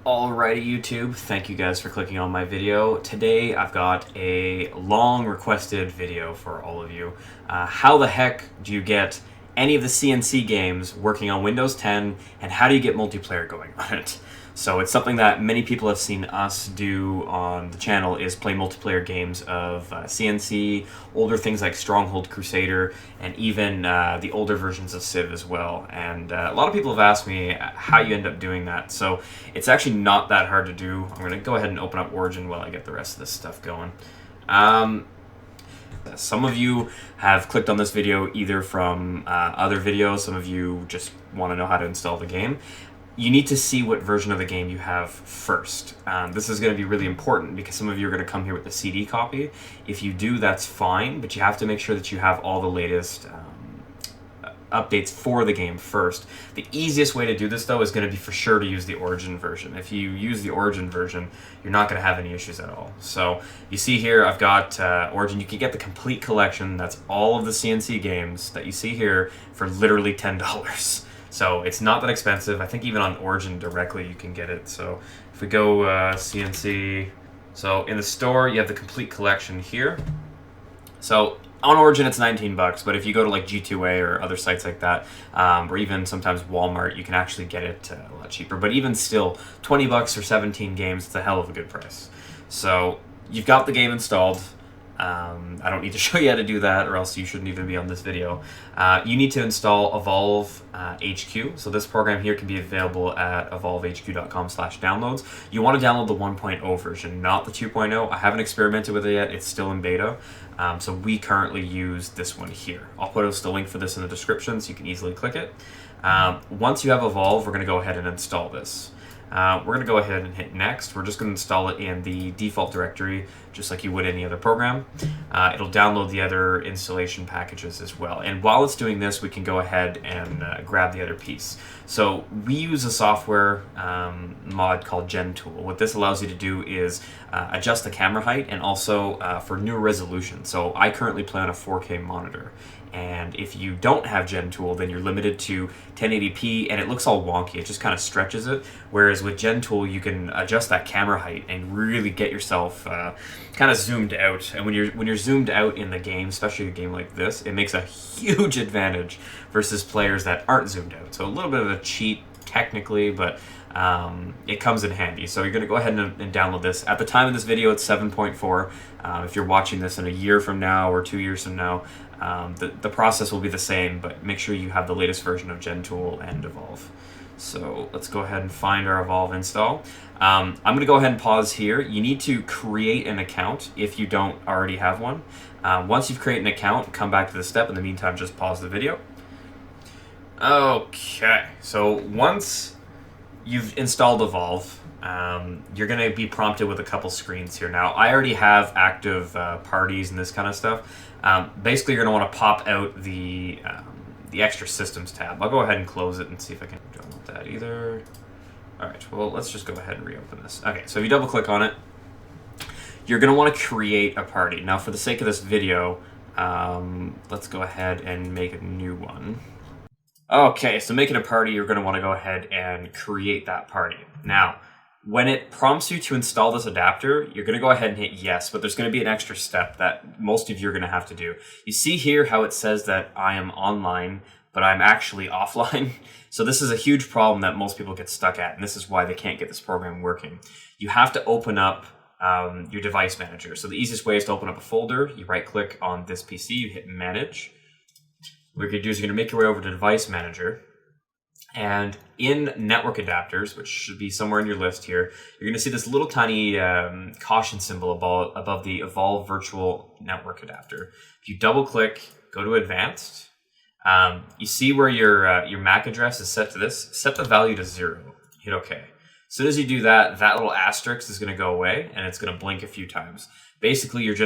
Alrighty, YouTube, thank you guys for clicking on my video. Today I've got a long requested video for all of you. How the heck do you get any of the CNC games working on Windows 10, and how do you get multiplayer going on it? So it's something that many people have seen us do on the channel, is play multiplayer games of CNC, older things like Stronghold Crusader, and even the older versions of Civ as well. And a lot of people have asked me how you end up doing that. So it's actually not that hard to do. I'm going to go ahead and open up Origin while I get the rest of this stuff going. Some of you have clicked on this video either from other videos, some of you just want to know how to install the game. You need to see what version of the game you have first. This is going to be really important because some of you are going to come here with a CD copy. If you do, that's fine, but you have to make sure that you have all the latest updates for the game first. The easiest way to do this, though, is going to be for sure to use the Origin version. If you use the Origin version, you're not going to have any issues at all. So you see here, I've got Origin. You can get the complete collection. That's all of the CNC games that you see here for literally $10. So it's not that expensive. I think even on Origin directly you can get it. So if we go CNC, so in the store you have the complete collection here. So on Origin it's 19 bucks, but if you go to like G2A or other sites like that, or even sometimes Walmart, you can actually get it a lot cheaper. But even still, 20 bucks for 17 games, it's a hell of a good price. So you've got the game installed. I don't need to show you how to do that, or else you shouldn't even be on this video. You need to install Evolvehq. So this program here can be available at evolvehq.com/downloads. You want to download the 1.0 version, not the 2.0. I haven't experimented with it yet. It's still in beta. So we currently use this one here. I'll put the link for this in the description so you can easily click it. Once you have Evolve, we're going to go ahead and install this. We're going to go ahead and hit next. We're just going to install it in the default directory, just like you would any other program. It'll download the other installation packages as well. And while it's doing this, we can go ahead and grab the other piece. So we use a software mod called GenTool. What this allows you to do is adjust the camera height and also for new resolution. So I currently play on a 4K monitor. And if you don't have GenTool, then you're limited to 1080p, and it looks all wonky. It just kind of stretches it. Whereas with GenTool, you can adjust that camera height and really get yourself kind of zoomed out. And when you're zoomed out in the game, especially a game like this, it makes a huge advantage versus players that aren't zoomed out. So a little bit of a cheat technically, but it comes in handy. So you're going to go ahead and download this. At the time of this video, it's 7.4. If you're watching this in a year from now or 2 years from now, the process will be the same, but make sure you have the latest version of GenTool and Evolve. So let's go ahead and find our Evolve install. I'm going to go ahead and pause here. You need to create an account if you don't already have one. Once you've created an account, come back to the step. In the meantime, just pause the video. Okay, so once you've installed Evolve, you're going to be prompted with a couple screens here. Now, I already have active parties and this kind of stuff. Basically, you're going to want to pop out the extra systems tab. I'll go ahead and close it and see if I can download that either. All right, well, let's just go ahead and reopen this. Okay, so if you double click on it, you're going to want to create a party. Now, for the sake of this video, let's go ahead and make a new one. Okay, so making a party, you're going to want to go ahead and create that party. Now, when it prompts you to install this adapter, you're going to go ahead and hit yes, but there's going to be an extra step that most of you are going to have to do. You see here how it says that I am online, but I'm actually offline. So this is a huge problem that most people get stuck at, and this is why they can't get this program working. You have to open up your device manager. So the easiest way is to open up a folder. You right-click on this PC, you hit manage. What you're going to do is you're going to make your way over to device manager. And in network adapters, which should be somewhere in your list here, you're going to see this little tiny caution symbol above the Evolve Virtual Network Adapter. If you double click, go to Advanced, you see where your MAC address is set to this. Set the value to 0. Hit OK. As soon as you do that, that little asterisk is going to go away, and it's going to blink a few times. Basically, you're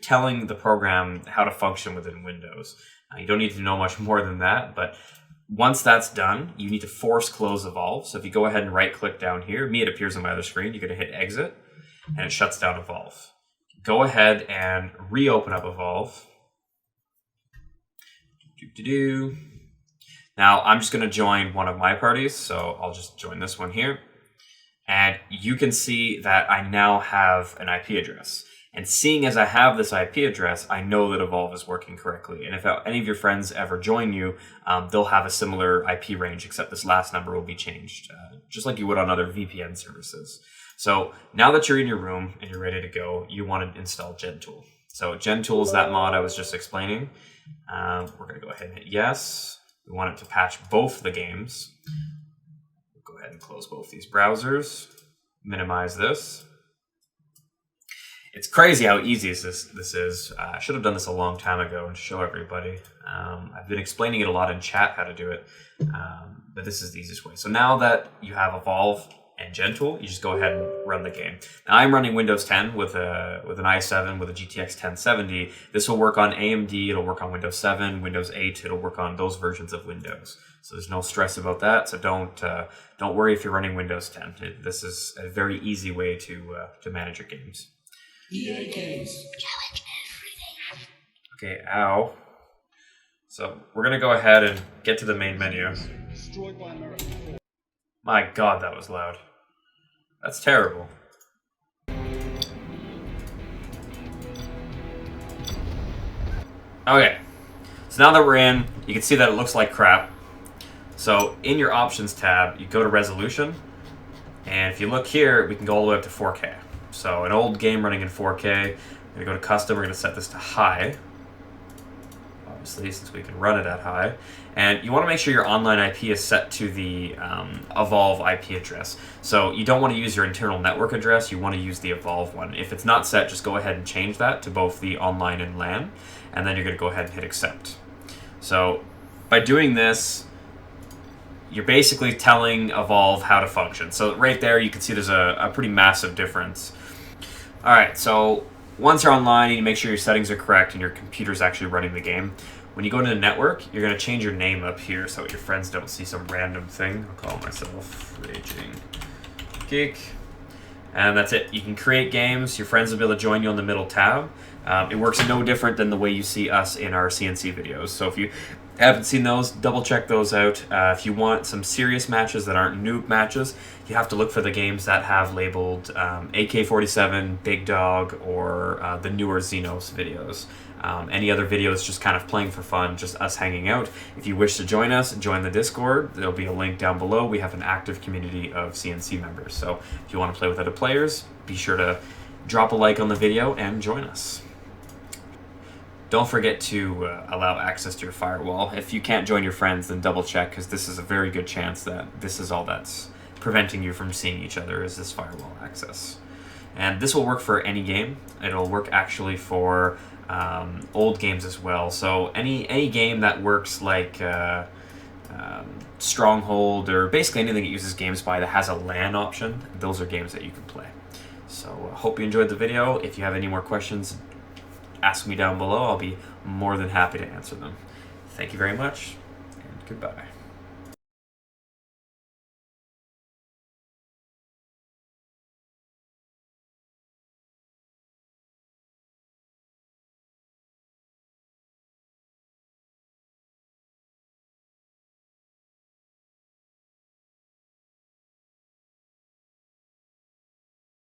telling the program how to function within Windows. You don't need to know much more than that, but once that's done, you need to force close Evolve. So if you go ahead and right-click down here, it appears on my other screen, you're going to hit Exit, and it shuts down Evolve. Go ahead and reopen up Evolve. Now, I'm just going to join one of my parties, so I'll just join this one here. And And you can see that I now have an IP address. And seeing as I have this IP address, I know that Evolve is working correctly. And if any of your friends ever join you, they'll have a similar IP range, except this last number will be changed, just like you would on other VPN services. So now that you're in your room and you're ready to go, you want to install GenTool. So GenTool is that mod I was just explaining. We're going to go ahead and hit yes. We want it to patch both the games. We'll go ahead and close both these browsers. Minimize this. It's crazy how easy this is. I should have done this a long time ago and show everybody. I've been explaining it a lot in chat how to do it, but this is the easiest way. So now that you have Evolve and GenTool, you just go ahead and run the game. Now I'm running Windows 10 with an i7 with a GTX 1070. This will work on AMD, it'll work on Windows 7, Windows 8, it'll work on those versions of Windows. So there's no stress about that. So don't worry if you're running Windows 10. This is a very easy way to manage your games. EA Games. Challenge everything. Okay, ow. So we're gonna go ahead and get to the main menu. Destroyed by America. My God, that was loud. That's terrible. Okay, so now that we're in, you can see that it looks like crap. So in your options tab, you go to resolution, and if you look here, we can go all the way up to 4K. So an old game running in 4K, we're going to go to custom, we're going to set this to high, obviously, since we can run it at high. And you want to make sure your online IP is set to the Evolve IP address. So you don't want to use your internal network address, you want to use the Evolve one. If it's not set, just go ahead and change that to both the online and LAN, and then you're going to go ahead and hit accept. So by doing this, you're basically telling Evolve how to function. So right there, you can see there's a pretty massive difference. All right, so once you're online, you make sure your settings are correct and your computer's actually running the game. When you go into the network, you're going to change your name up here so your friends don't see some random thing. I'll call myself Raging Geek. And that's it. You can create games. Your friends will be able to join you on the middle tab. It works no different than the way you see us in our CNC videos. So if you haven't seen those, double check those out. If you want some serious matches that aren't noob matches, you have to look for the games that have labeled AK-47, Big Dog, or the newer Xenos videos. Any other videos just kind of playing for fun, just us hanging out. If you wish to join us, join the Discord. There'll be a link down below. We have an active community of CNC members. So if you want to play with other players, be sure to drop a like on the video and join us. Don't forget to allow access to your firewall. If you can't join your friends, then double check, because this is a very good chance that this is all that's preventing you from seeing each other, is this firewall access. And this will work for any game. It'll work actually for old games as well. So any game that works like Stronghold, or basically anything that uses GameSpy that has a LAN option, those are games that you can play. So I hope you enjoyed the video. If you have any more questions, ask me down below. I'll be more than happy to answer them. Thank you very much, and goodbye.